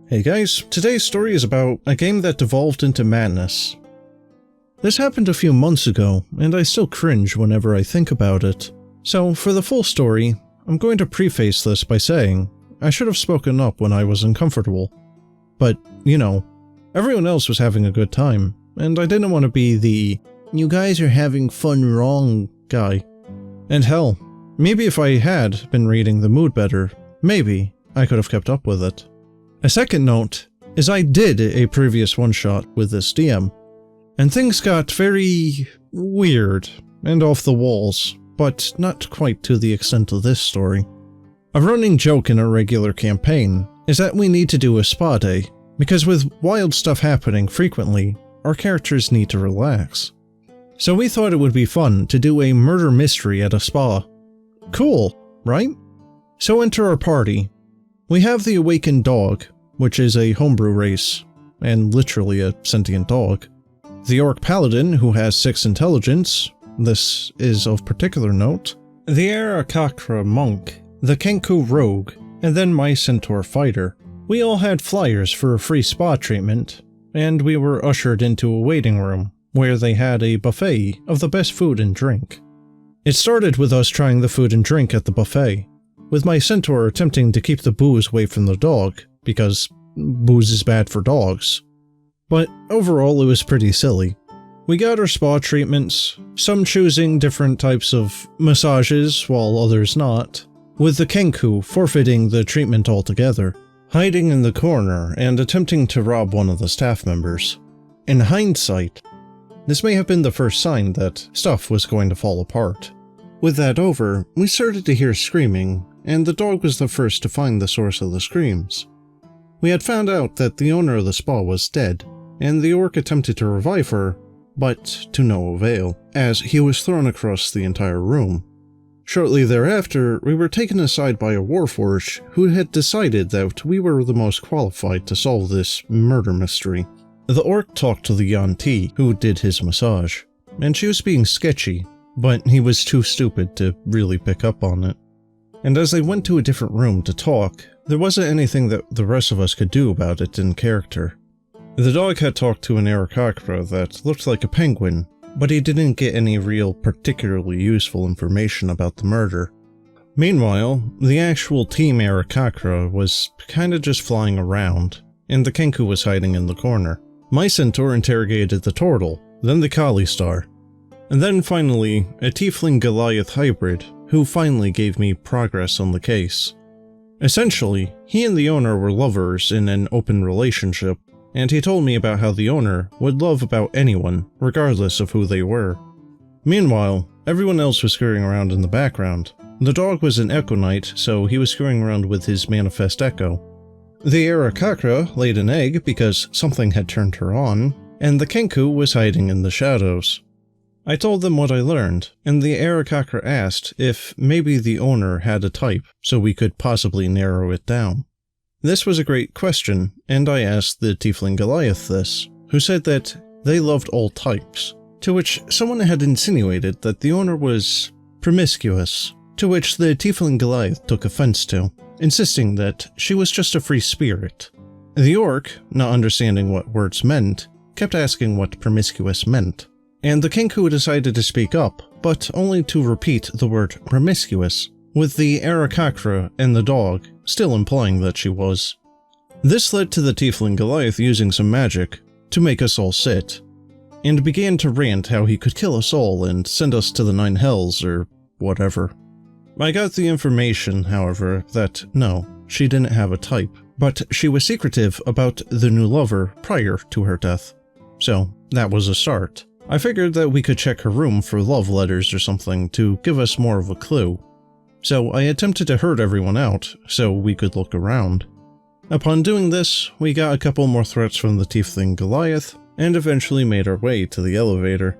Hey guys, today's story is about a game that devolved into madness. This happened a few months ago, and I still cringe whenever I think about it. So, for the full story, I'm going to preface this by saying, I should have spoken up when I was uncomfortable. But, you know, everyone else was having a good time, and I didn't want to be the "you guys are having fun wrong" guy. And hell, maybe if I had been reading the mood better, maybe I could have kept up with it. A second note is I did a previous one-shot with this DM, and things got very weird and off the walls, but not quite to the extent of this story. A running joke in our regular campaign is that we need to do a spa day, because with wild stuff happening frequently, our characters need to relax. So we thought it would be fun to do a murder mystery at a spa. Cool, right? So enter our party. We have the Awakened Dog, which is a homebrew race, and literally a sentient dog. The Orc Paladin, who has 6 intelligence, this is of particular note. The Aarakocra Monk, the Kenku Rogue, and then my Centaur Fighter. We all had flyers for a free spa treatment, and we were ushered into a waiting room, where they had a buffet of the best food and drink. It started with us trying the food and drink at the buffet, with my Centaur attempting to keep the booze away from the dog, because booze is bad for dogs. But overall it was pretty silly. We got our spa treatments, some choosing different types of massages while others not, with the Kenku forfeiting the treatment altogether, hiding in the corner and attempting to rob one of the staff members. In hindsight, this may have been the first sign that stuff was going to fall apart. With that over, we started to hear screaming, and the dog was the first to find the source of the screams. We had found out that the owner of the spa was dead, and the orc attempted to revive her, but to no avail, as he was thrown across the entire room. Shortly thereafter, we were taken aside by a warforged who had decided that we were the most qualified to solve this murder mystery. The orc talked to the Yuan-Ti, who did his massage, and she was being sketchy, but he was too stupid to really pick up on it. And as they went to a different room to talk, there wasn't anything that the rest of us could do about it in character. The dog had talked to an Aarakocra that looked like a penguin, but he didn't get any real particularly useful information about the murder. Meanwhile, the actual team Aarakocra was kinda just flying around, and the Kenku was hiding in the corner. My Centaur interrogated the turtle, then the Kali Star, and then finally a Tiefling Goliath hybrid who finally gave me progress on the case. Essentially, he and the owner were lovers in an open relationship, and he told me about how the owner would love about anyone, regardless of who they were. Meanwhile, everyone else was scurrying around in the background. The dog was an Echo Knight, so he was scurrying around with his manifest echo. The Aarakocra laid an egg because something had turned her on, and the Kenku was hiding in the shadows. I told them what I learned, and the Aarakocra asked if maybe the owner had a type so we could possibly narrow it down. This was a great question, and I asked the Tiefling Goliath this, who said that they loved all types, to which someone had insinuated that the owner was promiscuous, to which the Tiefling Goliath took offense to, insisting that she was just a free spirit. The orc, not understanding what words meant, kept asking what promiscuous meant. And the Kenku decided to speak up, but only to repeat the word promiscuous, with the Aarakocra and the dog still implying that she was. This led to the Tiefling Goliath using some magic to make us all sit, and began to rant how he could kill us all and send us to the 9 hells or whatever. I got the information, however, that no, she didn't have a type, but she was secretive about the new lover prior to her death. So that was a start. I figured that we could check her room for love letters or something to give us more of a clue. So I attempted to herd everyone out so we could look around. Upon doing this, we got a couple more threats from the Tiefling Goliath, and eventually made our way to the elevator.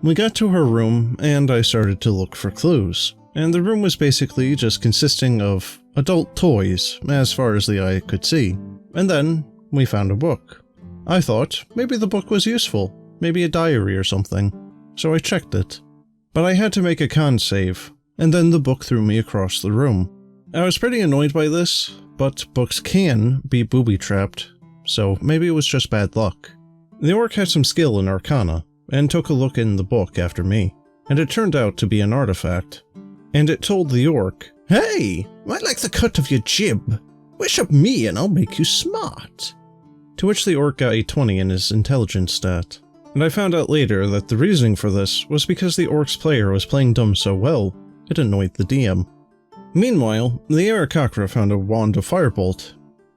We got to her room, and I started to look for clues, and the room was basically just consisting of adult toys as far as the eye could see. And then we found a book. I thought maybe the book was useful. Maybe a diary or something, so I checked it. But I had to make a con save, and then the book threw me across the room. I was pretty annoyed by this, but books can be booby-trapped, so maybe it was just bad luck. The orc had some skill in Arcana, and took a look in the book after me, and it turned out to be an artifact. And it told the orc, "Hey, I like the cut of your jib. Wish up me and I'll make you smart." To which the orc got a 20 in his intelligence stat. And I found out later that the reasoning for this was because the orc's player was playing dumb so well, it annoyed the DM. Meanwhile, the Aarakocra found a wand of firebolt,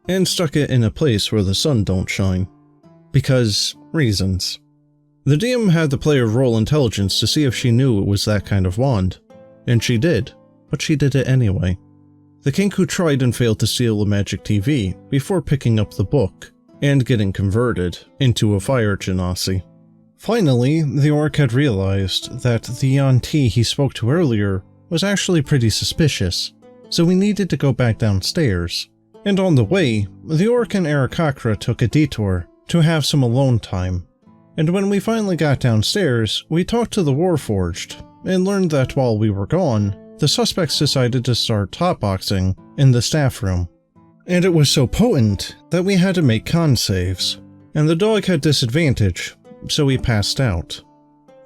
and stuck it in a place where the sun don't shine. Because reasons. The DM had the player roll intelligence to see if she knew it was that kind of wand, and she did, but she did it anyway. The Kenku tried and failed to steal a magic TV before picking up the book, and getting converted into a fire genasi. Finally, the orc had realized that the Yuan-ti he spoke to earlier was actually pretty suspicious, so we needed to go back downstairs. And on the way, the orc and Aarakocra took a detour to have some alone time. And when we finally got downstairs, we talked to the Warforged, and learned that while we were gone, the suspects decided to start hotboxing in the staff room. And it was so potent that we had to make con saves, and the dog had disadvantage, so he passed out.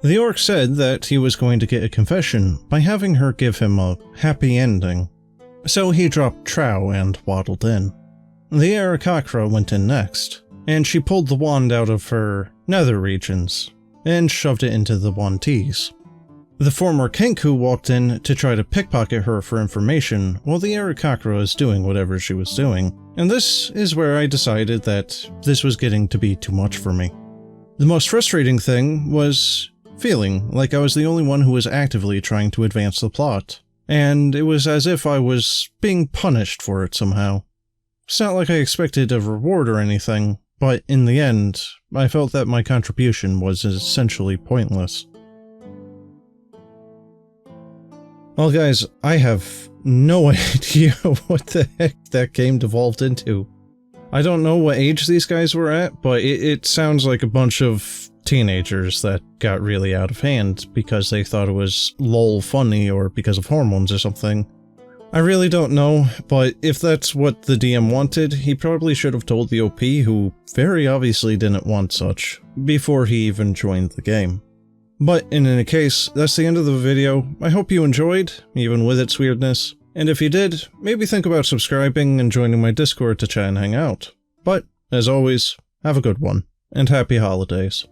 The orc said that he was going to get a confession by having her give him a happy ending, so he dropped trow and waddled in. The Aarakocra went in next, and she pulled the wand out of her nether regions, and shoved it into the Yuan-ti's. The former Kenku walked in to try to pickpocket her for information while the Aarakocra was doing whatever she was doing, and this is where I decided that this was getting to be too much for me. The most frustrating thing was feeling like I was the only one who was actively trying to advance the plot, and it was as if I was being punished for it somehow. It's not like I expected a reward or anything, but in the end, I felt that my contribution was essentially pointless. Well guys, I have no idea what the heck that game devolved into. I don't know what age these guys were at, but it sounds like a bunch of teenagers that got really out of hand because they thought it was lol funny or because of hormones or something. I really don't know, but if that's what the DM wanted, he probably should have told the OP, who very obviously didn't want such, before he even joined the game. But in any case, that's the end of the video. I hope you enjoyed, even with its weirdness. And if you did, maybe think about subscribing and joining my Discord to chat and hang out. But, as always, have a good one, and happy holidays.